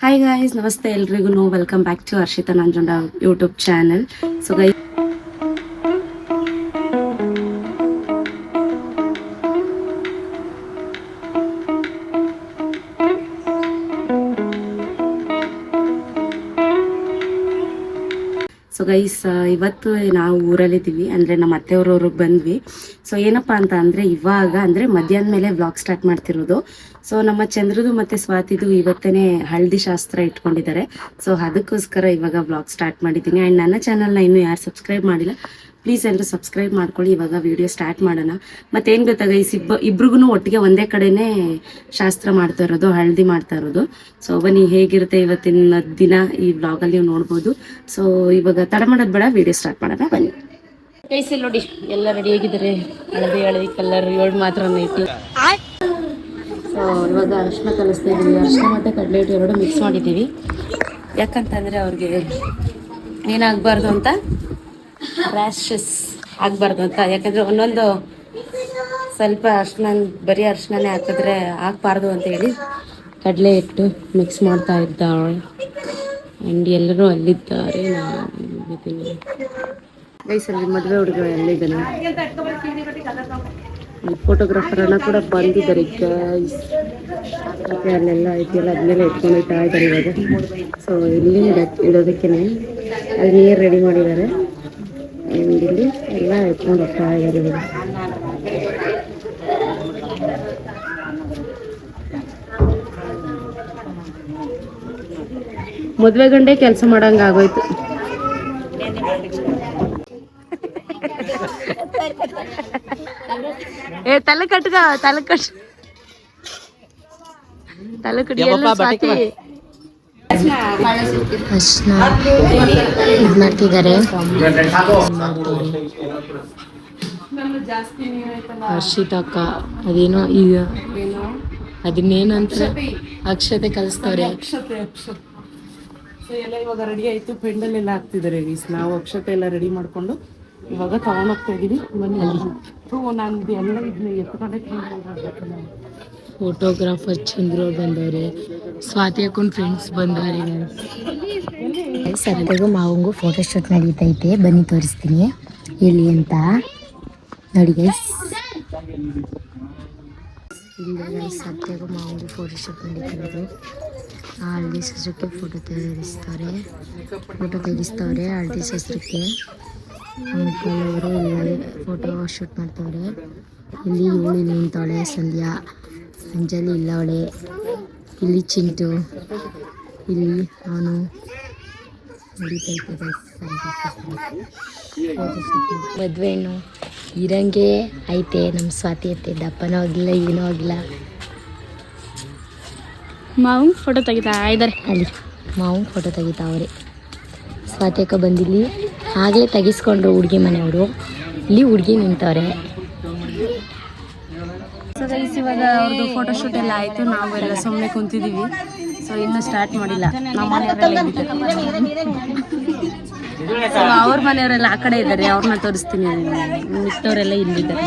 Hi guys, ನಮಸ್ತೆ ಎಲ್ರಿಗೂ. Welcome back to Harshita Nanjunda YouTube channel. So guys, ಇವತ್ತು ನಾವು ಊರಲ್ಲಿದ್ದೀವಿ, ಅಂದರೆ ನಮ್ಮ ಅತ್ತೆಯವ್ರವ್ರಿಗೆ ಬಂದ್ವಿ. ಸೊ ಏನಪ್ಪ ಅಂತ ಅಂದರೆ ಇವಾಗ ಅಂದರೆ ಮಧ್ಯಾಹ್ನ ಮೇಲೆ ವ್ಲಾಗ್ ಸ್ಟಾರ್ಟ್ ಮಾಡ್ತಿರೋದು. ಸೊ ನಮ್ಮ ಚಂದ್ರದು ಮತ್ತು ಸ್ವಾತಿದು ಇವತ್ತೇ ಹಳದಿ ಶಾಸ್ತ್ರ ಇಟ್ಕೊಂಡಿದ್ದಾರೆ. ಸೊ ಅದಕ್ಕೋಸ್ಕರ ಇವಾಗ ವ್ಲಾಗ್ ಸ್ಟಾರ್ಟ್ ಮಾಡಿದ್ದೀನಿ. ಆ್ಯಂಡ್ ನನ್ನ ಚಾನಲ್ನ ಇನ್ನೂ ಯಾರು ಸಬ್ಸ್ಕ್ರೈಬ್ ಮಾಡಿಲ್ಲ, ಪ್ಲೀಸ್ ಎಲ್ಲರೂ ಸಬ್ಸ್ಕ್ರೈಬ್ ಮಾಡ್ಕೊಳ್ಳಿ. ಇವಾಗ ವಿಡಿಯೋ ಸ್ಟಾರ್ಟ್ ಮಾಡೋಣ. ಮತ್ತೇನು ಗೊತ್ತಾ ಗೈಸ್, ಇಬ್ರಿಗೂ ಒಟ್ಟಿಗೆ ಒಂದೇ ಕಡೆನೇ ಶಾಸ್ತ್ರ ಮಾಡ್ತಾ ಇರೋದು, ಹಳದಿ ಮಾಡ್ತಾ ಇರೋದು. ಸೊ ಬನ್ನಿ, ಹೇಗಿರುತ್ತೆ ಇವತ್ತಿನ ದಿನ ಈ ವ್ಲಾಗಲ್ಲಿ ನೀವು ನೋಡ್ಬೋದು. ಸೊ ಇವಾಗ ತಡ ಮಾಡೋದು ಬೇಡ, ವಿಡಿಯೋ ಸ್ಟಾರ್ಟ್ ಮಾಡೋಣ ಬನ್ನಿ. ಗೈಸ್ ಇಲ್ಲಿ ನೋಡಿ, ಎಲ್ಲ ರೆಡಿ ಆಗಿದ್ದಾರೆ. ಹಳದಿ ಕಲರ್ 7 ಮಾತ್ರ ಐತಿ. ಸೊ ಇವಾಗ ಅರಿಶಿನ ಕಲಿಸ್ತಾ ಇದ್ದೀವಿ. ಅರಿಶಿನ ಮತ್ತು ಕಡಲೆ ಹಿಟ್ಟು 2 ಮಿಕ್ಸ್ ಮಾಡಿದ್ದೀವಿ. ಯಾಕಂತಂದರೆ ಅವ್ರಿಗೆ ಏನಾಗಬಾರ್ದು ಅಂತ, ರ್ಯಾಷಸ್ ಆಗಬಾರ್ದು ಅಂತ. ಯಾಕಂದರೆ ಒಂದೊಂದು ಸ್ವಲ್ಪ ಅರಿಶಿನ, ಬರೀ ಅರಿಶಿನೇ ಹಾಕಿದ್ರೆ ಆಗಬಾರ್ದು ಅಂತ ಹೇಳಿ ಕಡಲೆ ಹಿಟ್ಟು ಮಿಕ್ಸ್ ಮಾಡ್ತಾ ಇದ್ದಾಳೆ. ಆ್ಯಂಡ್ ಎಲ್ಲರೂ ಅಲ್ಲಿದ್ದಾರೆ, ನಾನು ಇದ್ದೀನಿ. ಗೈಸಲ್ಲಿ ಮದುವೆ ಹುಡುಗ ಎಲ್ಲಿದ್ದಾನೆ, ಫೋಟೋಗ್ರಾಫರನ್ನ ಕೂಡ ಬಂದಿದ್ದಾರೆ ಗೈಸ್. ಮತ್ತು ಅಲ್ಲೆಲ್ಲ ಇದೆಯಲ್ಲ ಅದನ್ನೆಲ್ಲ ಎತ್ಕೊಂಡು ಹೋಗ್ತಾ ಇದ್ದಾರೆ ಇವಾಗ. ಸೊ ಇಲ್ಲಿ ಇಡೋದಕ್ಕೆ ಅಲ್ಲಿ ನೀರು ರೆಡಿ ಮಾಡಿದ್ದಾರೆ. ಇಲ್ಲಿ ಎಲ್ಲ ಎತ್ಕೊಂಡು ಹೋಗ್ತಾ ಇದ್ದಾರೆ ಇವಾಗ. ಮದುವೆ ಗಂಡೆ ಕೆಲಸ ಮಾಡಂಗೆ ಆಗೋಯ್ತು. ತಲೆ ಕಟ್ಗ, ತಲೆ ಕಟ್, ತಲೆ ಕಟ್ಟಿ ಅರ್ಶನ ಇದು ಮಾಡ್ತಿದ್ದಾರೆ. ಹರ್ಷಿತಕ್ಕ ಅದೇನೋ ಈಗ ಅದನ್ನೇನಂತ ಅಕ್ಷತೆ ಕಲಿಸ್ತವ್ರೆ. ಸೊ ಎಲ್ಲ ಇವಾಗ ರೆಡಿ ಆಯಿತು. ಪೆಂಡಲ್ ಎಲ್ಲ ಹಾಕ್ತಿದ್ದಾರೆ ಗೈಸ್. ನಾವು ಅಕ್ಷತೆ ಎಲ್ಲ ರೆಡಿ ಮಾಡಿಕೊಂಡು ಇವಾಗ ತಗೊಂಡೋಗ್ತಾ ಇದ್ದೀವಿ. ನಾನು ಎಲ್ಲ ಇದನ್ನ ಎತ್ಕೊಂಡೆ. ಫೋಟೋಗ್ರಾಫರ್ ಚಂದ್ರು ಬಂದವ್ರೆ, ಸ್ವಾತಿ ಹಾಕೊಂಡು ಫ್ರೆಂಡ್ಸ್ ಬಂದವ್ರೆ. ಸತ್ಯಗೂ ಮಾವಂಗೂ ಫೋಟೋ ಶೂಟ್ ನಡೀತೈತೆ, ಬನ್ನಿ ತೋರಿಸ್ತೀನಿ ಎಲ್ಲಿ ಅಂತ ನೋಡಿ ಗೈಸ್. ಸತ್ಯಗೂ ಮಾವಂಗೂ ಫೋಟೋ ಶೂಟ್ ನಡೀತಿರೋದು. ಹಳದಿ ಶಾಸ್ತ್ರಕ್ಕೆ ಫೋಟೋ ತೆಗಿಸ್ತವ್ರೆ. ಹಳದಿ ಶಾಸ್ತ್ರಕ್ಕೆ ಅಂಕಲ್ ಅವರು ಇಲ್ಲಿ ಫೋಟೋ ಶೂಟ್ ಮಾಡ್ತವ್ರೆ. ಇಲ್ಲಿ ಇವಳು ಇಲ್ಲಿ ನಿಂತವಳೆ, ಸಂಧ್ಯಾ. ಅಂಜಲಿ ಇಲ್ಲವಳೆ, ಇಲ್ಲಿ ಚಿಂಟು, ಇಲ್ಲಿ ಅವನು ನಡೀತೈತೆ. ಮದುವೆ ಹೆಣ್ಣು ಇರಂಗೆ ಐತೆ. ನಮ್ಮ ಸ್ವಾತಿ ಐತೆ, ದಪ್ಪನೂ ಆಗಿಲ್ಲ ಏನೂ ಆಗಿಲ್ಲ. ಮಾವು ಫೋಟೋ ತೆಗಿತಾ ಇದ್ದಾರೆ. ಅಲ್ಲಿ ಮಾವು ಫೋಟೋ ತೆಗಿತಾವ್ರೆ. ಸ್ವಾತಿ ಅಕ್ಕ ಬಂದಿಲ್ಲಿ ಆಗಲೇ ತೆಗಿಸ್ಕೊಂಡ್ರು ಹುಡುಗಿ ಮನೆಯವರು. ಇಲ್ಲಿ ಹುಡುಗಿ ನಿಂತವ್ರೆ. ಸೊ ಗೈಸ್, ಇವಾಗ ಅವ್ರದ್ದು ಫೋಟೋ ಶೂಟ್ ಎಲ್ಲ ಆಯಿತು. ನಾವೆಲ್ಲ ಸುಮ್ಮನೆ ಕುಂತಿದ್ದೀವಿ. ಸೊ ಇನ್ನೂ ಸ್ಟಾರ್ಟ್ ಮಾಡಿಲ್ಲ. ನಮ್ಮ ಮನೆಯವರೆಲ್ಲ ಸೊ ಅವ್ರ ಮನೆಯವರೆಲ್ಲ ಆ ಕಡೆ ಇದ್ದಾರೆ, ಅವ್ರನ್ನ ತೋರಿಸ್ತೀನಿ. ಮಿಕ್ಕವರೆಲ್ಲ ಇಲ್ಲಿದ್ದಾರೆ.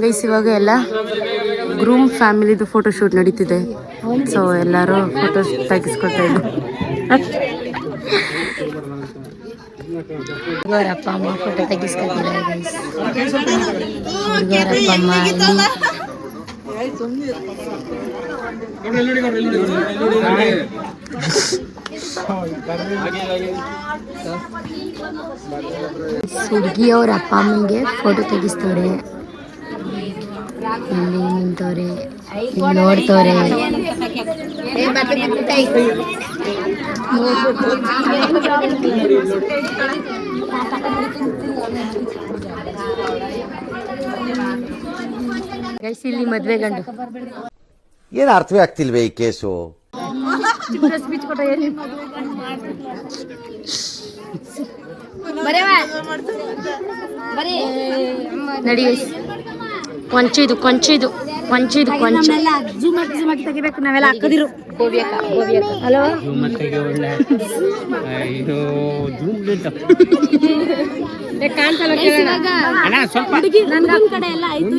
ಗೈಸ್ ಇವಾಗ ಎಲ್ಲ ಗ್ರೂಮ್ ಫ್ಯಾಮಿಲಿದು ಫೋಟೋ ಶೂಟ್ ನಡೀತಿದೆ. ಸೊ ಎಲ್ಲರೂ ಫೋಟೋ ತೆಗಿಸ್ಕೊಳ್ತಾ ಇದ್ರು. ಹುಡುಗರಪ್ಪ ಅಮ್ಮ ಫೋಟೋ ತೆಗಿಸ್ಕೊತಿದ್ದಾರೆ ಗೈಸ್. ಹುಡುಗರಪ್ಪ ಅಮ್ಮ ಹುಡುಗಿಯವ್ರ ಅಪ್ಪ ಅಮ್ಮಂಗೆ ಫೋಟೋ ತೆಗಿಸ್ತವ್ರೆ. ಇಲ್ಲಿ ನಿಂತವ್ರೆ, ಇಲ್ಲಿ ನೋಡ್ತವ್ರೆ. ಗೈಸ್ ಇಲ್ಲಿ ಮದ್ವೆ ಗಂಡು. ಏನು ಅರ್ಥವೇ ಆಗ್ತಿಲ್ವೇ ಈ ಕೇಸು? ಸ್ಪೀಚ್ ಕೊಟ್ಟ ನಡಿ ಕೊಂಚಿದು ಕೊಂಚಿದು ಕೊಂಚಿದು ಕೊಂಚ ಜೂಮ್ ಹಾಕಿ ತೆಗಿಬೇಕು ನಾವೆಲ್ಲ ಹಾಕದಿರು ಹಲೋ ಕಡೆ ಎಲ್ಲ ಆಯ್ತು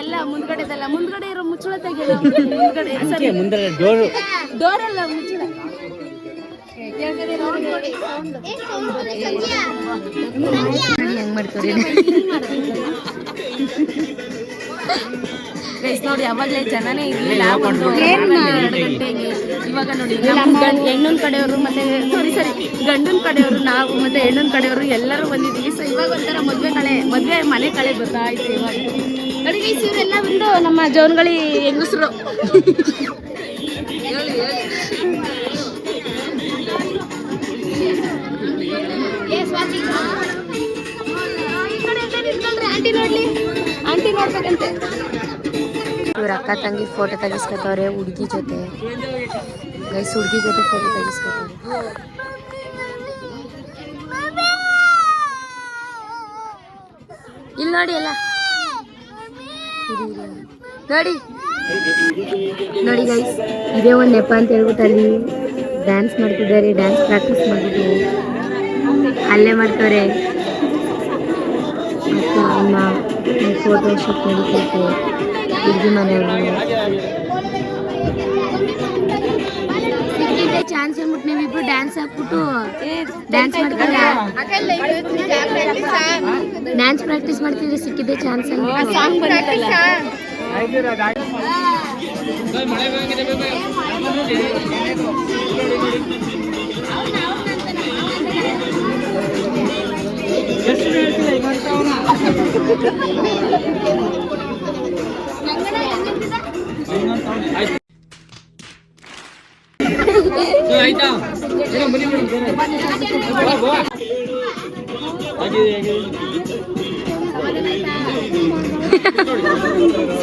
ಎಲ್ಲ ಮುಂದ್ಗಡೆದಲ್ಲ ಮುಂದ್ಗಡೆ ಇರೋ ಮುಚ್ಚಳ ತೆಗಿ ಡೋರ್ ಅಲ್ಲ ಮುಚ್ಚಳ ಹೆಂಗ್ ಮಾಡ್ತಾರೆ ನೋಡಿ ಅವಾಗಲೇ ಜನನೇ ಇರಲಿಲ್ಲ ಒಂದು 2 ಗಂಟೆಗೆ ಇವಾಗ ನೋಡಿ ಹೆಣ್ಣನ್ ಕಡೆಯವರು ಮತ್ತೆ ಸರಿ ಗಂಡನ ಕಡೆಯವರು ನಾವು ಮತ್ತೆ ಹೆಣ್ಣನ್ ಕಡೆಯವರು ಎಲ್ಲರೂ ಬಂದಿದ್ದೀವಿ ಸೊ ಇವಾಗ ಒಂಥರ ಮದುವೆ ಮನೆ ಕಳೆ ಗೊತ್ತಾಯ್ತು ಇವಾಗ ನೋಡಿ ಇವರೆಲ್ಲ ಬಂದು ನಮ್ಮ ಜೋನ್ಗಳಿ ಹೆಂಗಸರು ಆಂಟಿ ನೋಡ್ಬೇಕಂತೆ ಇವ್ರ ಅಕ್ಕ ತಂಗಿ ಫೋಟೋ ತೆಗಿಸ್ಕೊತವ್ರೆ ಹುಡುಗಿ ಜೊತೆ ಗೈಸ್ ಹುಡುಗಿ ಜೊತೆ ಫೋಟೋ ತೆಗಿಸ್ಕೊತವ್ರೆ ಇಲ್ಲಿ ನೋಡಿ ಎಲ್ಲ ನೋಡಿ ನೋಡಿ ಗೈಸ್ ಇದೇ ಒಂದು ನೆಪ ಅಂತ ಹೇಳ್ಬಿಟ್ಟು ಅಲ್ಲಿ ಡ್ಯಾನ್ಸ್ ಮಾಡ್ತಿದ್ದಾರೆ ಡ್ಯಾನ್ಸ್ ಪ್ರಾಕ್ಟೀಸ್ ಮಾಡಿದ್ರು ಅಲ್ಲೇ ಮಾಡ್ತವ್ರೆ ಮತ್ತು ಅಮ್ಮ ಫೋಟೋ ಶೂಟ್ ನಡೀತೈತೆ ಹುಡುಗಿ ಮನೆಯವರು ಚಾನ್ಸ್ ಹೇಳ್ಬಿಟ್ಟು ನೀವಿಬ್ರು ಡ್ಯಾನ್ಸ್ ಹಾಕ್ಬಿಟ್ಟು ಡ್ಯಾನ್ಸ್ ಮಾಡ್ತಾರೆ ಡ್ಯಾನ್ಸ್ ಪ್ರಾಕ್ಟೀಸ್ ಮಾಡ್ತಿದ್ರೆ ಸಿಕ್ಕಿದ್ದೆ ಚಾನ್ಸ್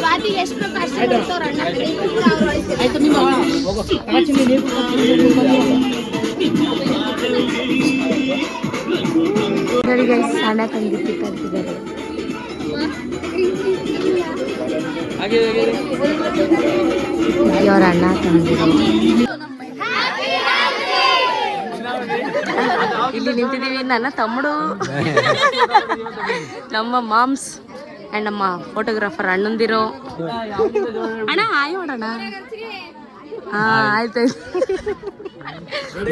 ಸ್ವಾತಿ ಎಷ್ಟು ಸಣ್ಣ ತಂದಿತ್ತು ತಂದಿದ್ದಾರೆ ಅವ್ರ ಅಣ್ಣ ತಂದಿರೋ ಇಲ್ಲಿ ನಿಂತಿದ್ದೀವಿ ನನ್ನ ತಮ್ಮಡು ನಮ್ಮ ಮಾಮ್ಸ್ ಆ್ಯಂಡ್ ನಮ್ಮ ಫೋಟೋಗ್ರಾಫರ್ ಅಣ್ಣಂದಿರೋ ಅಣ್ಣ ಆಯ್ ಮಾಡೋಣ ಆಯ್ತು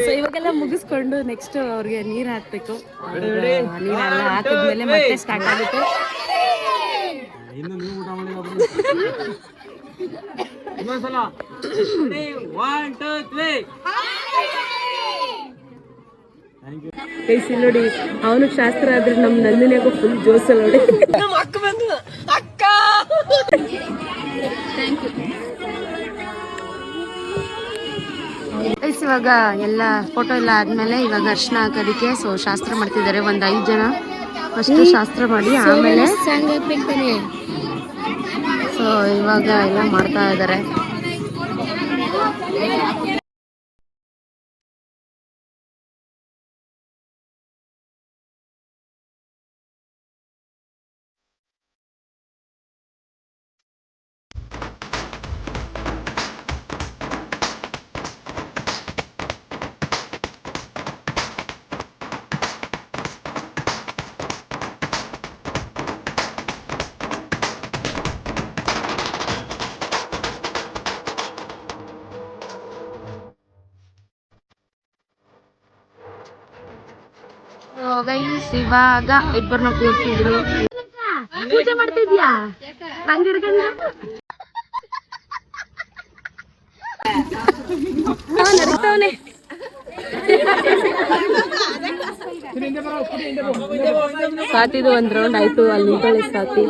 ಸೊ ಇವಾಗೆಲ್ಲ ಮುಗಿಸ್ಕೊಂಡು ನೆಕ್ಸ್ಟ್ ಅವ್ರಿಗೆ ನೀರು ಹಾಕ್ಬೇಕು ನೀರೆಲ್ಲ ಹಾಕಿದ್ಮೇಲೆ ಮತ್ತೆ ಸ್ಟಾರ್ಟ್ ಆಗುತ್ತೆ ನೋಡಿ ಅವನು ಶಾಸ್ತ್ರ ಆದ್ರೆ ನಮ್ ನಂದಿನಿಯಾಗ ಫುಲ್ ಜೋಸಲ್ಲ ನೋಡಿ ಅಕ್ಕ ಥ್ಯಾಂಕ್ ಯು. ಇವಾಗ ಎಲ್ಲ ಫೋಟೋ ಎಲ್ಲ ಆದ್ಮೇಲೆ ಇವಾಗ ಅರ್ಶನ ಹಾಕೋದಕ್ಕೆ ಸೊ ಶಾಸ್ತ್ರ ಮಾಡ್ತಿದ್ದಾರೆ ಒಂದು 5 ಜನ ಫಸ್ಟ್ ಶಾಸ್ತ್ರ ಮಾಡಿ ಆಮೇಲೆ ಸೊ ಇವಾಗ ಎಲ್ಲ ಮಾಡ್ತಾ ಇದ್ದಾರೆ. ಇವಾಗ ಇಬ್ಬರನ್ನ ಕೂರ್ಸಿದ್ರು. ಪೂಜೆ ಮಾಡ್ತಿದ್ಯಾ? ನಂಗೆ ಹಿಡ್ಕೊಂಡು ನಡೀತಾವನೆ. ಸ್ವಾತಿದು ಒಂದ್ ರೌಂಡ್ ಆಯ್ತು, ಅಲ್ಲಿ ನಿಂತಳೆ ಸ್ವಾತಿ.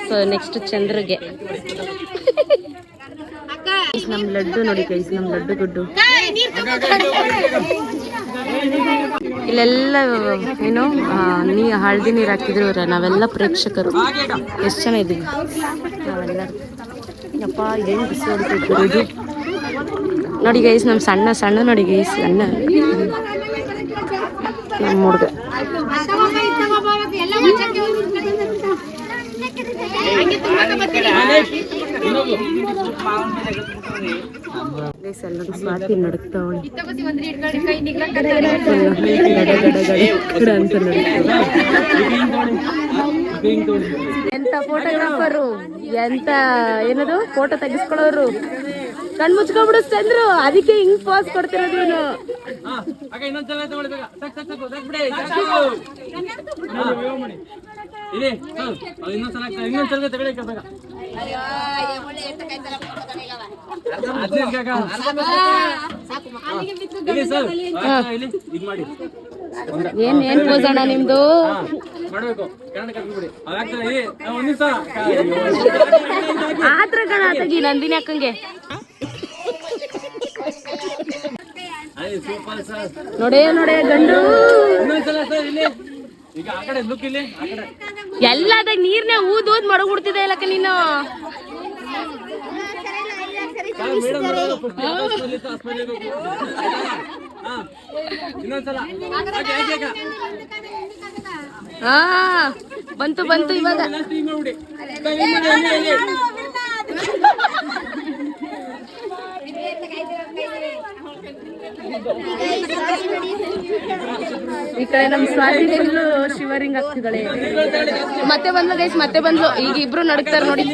ಸೊ ನೆಕ್ಸ್ಟ್ ಚಂದ್ರಗೆ ನಮ್ ಲಡ್ಡು ನೋಡಿ ಗೈಸ್, ನಮ್ ಲಡ್ಡು ಗುಡ್ಡು. ಇಲ್ಲೆಲ್ಲ ಏನು ಹಳದಿ ನೀರು ಹಾಕಿದ್ರು ನಾವೆಲ್ಲ ಪ್ರೇಕ್ಷಕರು. ಎಷ್ಟು ಜನ ಇದ್ದೀವಿ ನಾವೆಲ್ಲ. ಯಪ್ಪ ಇದೇನು ಬಿಸಿ ಹೊಡಿತೈತೆ ಇದು ನೋಡಿ ಗೈಸ್, ನಮ್ಮ ಸಣ್ಣ ನೋಡಿ ಗೈಸ್, ಸಣ್ಣ ನಮ್ಮ ಹುಡುಗ. ಸ್ವಾತಿ ನಡುಕ್ತಾವಳೆ ಅಂತ ಎಂತ ಫೋಟೋಗ್ರಾಫರು, ಎಂತ ಏನದು ಫೋಟೋ ತೆಗಿಸ್ಕೊಳ್ಳೋರು. ಕಣ್ ಮುಚ್ಕೊಂಡ್ಬಿಡು ಚಂದ್ರು, ಅದಕ್ಕೆ ಹಿಂಗ್ ಪಾಸ್ ಕೊಡ್ತಿರೋದು ಇವನು. ಏನ್ ಪೋಸ್ ಅಣ್ಣ ನಿಮ್ದು? ಆತ್ರ ಕಣ ತೆಗಿ ನಂದಿನಿ ಅಕ್ಕಂಗೆ. ನೋಡೇ ಗಂಡು ಎಲ್ಲದಾಗ ನೀರ್ನೇ ಊದ್ ಮಡಗ್ಬಿಡ್ತಿದ್ದೆ ಇಲ್ಲಕ್ಕ ನೀನು. ಹಾ ಬಂತು ಇವಾಗ. ಈ ಕಡೆ ನಮ್ ಸ್ವಾತಿ ಫುಲ್ಲು ಶಿವರಿಂಗ್ ಆಗ್ತಿದ್ದಾಳೆ. ಮತ್ತೆ ಬಂದ್ಲು ಗೈಸ್, ಮತ್ತೆ ಬಂದ್ಲು. ಈಗ ಇಬ್ರು ನಡುಕ್ತಾರೆ ನೋಡಿ.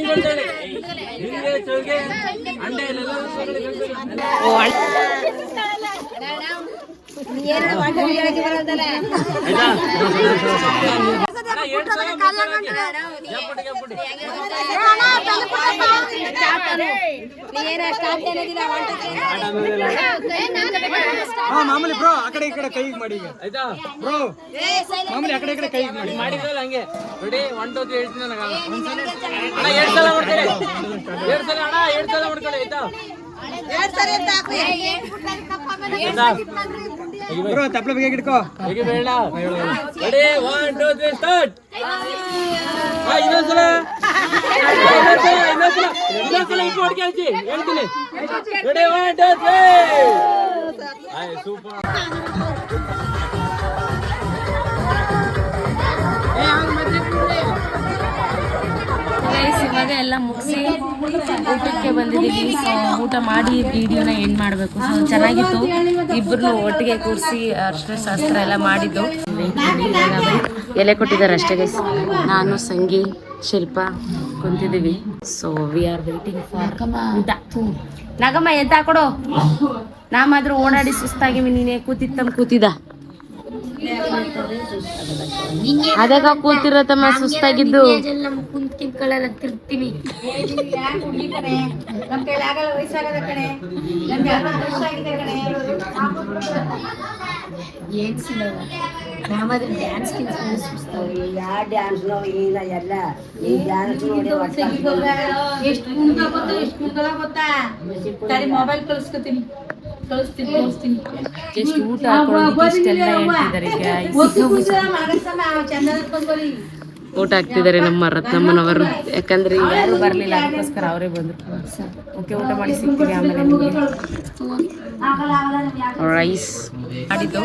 ಮಾಮೂಲಿ ಬ್ರೋ ಆ ಕಡೆ ಈ ಕಡೆ ಕೈ ಮಾಡಿ ಆಯ್ತಾ ಬ್ರೋ, ಮಾಮೂಲಿ ಆ ಕಡೆ ಈ ಕಡೆ ಕೈ ಮಾಡಿ ಮಾಡಿದ್ರಲ್ಲ ಹಂಗೆ. ರೆಡಿ 1 2 3 ಹೇಳ್ತೀನಿ ನನಗೆ. ಅಣ್ಣ 2 ಸಲ ಮಾಡ್ಕೊಳ್ಳಿ, 2 ಸಲ ಅಣ್ಣ 2 ಸಲ ಮಾಡ್ಕೊಳ್ಳಿ ಆಯ್ತಾ. 2 ಸಲ ಅಂತ ಹಾಕು ಬ್ರೋ, ತಪ್ಪಲೆ ಬೇಗ ಹಿಡ್ಕೋ ಹೇಗೆ ಬೇಡ. Ready 1 2 3 start. ಇನ್ನೊಂದ್ಸಲ ಇಟ್ಟು ಹೊಡ್ಕೆ ಹಚ್ಚಿ ಹೇಳ್ತೀನಿ. Ready 1 2 3 super. ಇವಾಗ ಎಲ್ಲ ಮುಗಿಸಿ ಊಟಕ್ಕೆ ಬಂದಿದ್ದೀವಿ. ಸೊ ಊಟ ಮಾಡಿ ವಿಡಿಯೋನ ಎಂಡ್ ಮಾಡಬೇಕು. ಸೊ ಚೆನ್ನಾಗಿತ್ತು, ಇಬ್ಬರನ್ನು ಒಟ್ಟಿಗೆ ಕೂರಿಸಿ ಅರ್ಶಿನ ಶಾಸ್ತ್ರ ಎಲ್ಲ ಮಾಡಿದ್ದು. ಎಲೆ ಕೊಟ್ಟಿದ್ದಾರೆ ಅಷ್ಟೇ ಗೈಸ್. ನಾನು ಸಂಗಿ ಶಿಲ್ಪ ಕುಂತಿದ್ದೀವಿ. So we are waiting for oota. Nagamma ಎಂತ ಕೊಡು, ನಾ ಮಾತ್ರ ಓಡಾಡಿ ಸುಸ್ತಾಗಿವಿ, ನೀನೇ ಕೂತಿದ್ದ ಅದಕ್ಕ ಕೂತಿರತ್ತಮ್ಮ ಸುಸ್ತಾಗಿದ್ದು. ಮೊಬೈಲ್ ಕಳಿಸ್ಕೊತೀನಿ. ಎಷ್ಟು ಊಟ ಇಷ್ಟೆಲ್ಲ ಹೇಳ್ತಿದ್ದಾರೆ, ಊಟ ಹಾಕ್ತಿದ್ದಾರೆ ನಮ್ಮ ರತ್ನಮ್ಮನವರು. ಯಾಕಂದ್ರೆ ಯಾರು ಬರ್ಲಿಲ್ಲ, ಅದಕ್ಕೋಸ್ಕರ ಅವರೇ ಬಂದ್ರು. ಓಕೆ, ಊಟ ಮಾಡಿ ಸಿಗ್ತೀವಿ ಆಮೇಲೆ ನಿಮಗೆ. ರೈಸ್ ಮಾಡಿದ್ದು.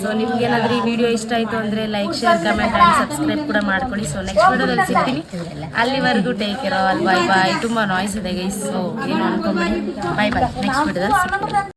ಸೊ ನಿಮ್ಗೇನಾದ್ರೂ ಈ ವಿಡಿಯೋ ಇಷ್ಟ ಆಯಿತು ಅಂದರೆ like, share, comment and subscribe ಕೂಡ ಮಾಡ್ಕೊಳ್ಳಿ. ಸೊ ನೆಕ್ಸ್ಟ್ ವಿಡಿಯೋದಲ್ಲಿ ಸಿಗ್ತೀನಿ. ಅಲ್ಲಿವರೆಗೂ ಟೇಕ್ ಕೇರ್ ಆಲ್. ಬಾಯ್ ಬಾಯ್. ತುಂಬ ನಾಯ್ಸ್ ಇದೆ ಗೈಸ್, ಸೊ ಏನು ಅನ್ಕೊಂಬೇಡಿ. ಬಾಯ್ ಬಾಯ್. ನೆಕ್ಸ್ಟ್ ವಿಡಿಯೋದಲ್ಲಿ ಸಿಗ್ತೀನಿ.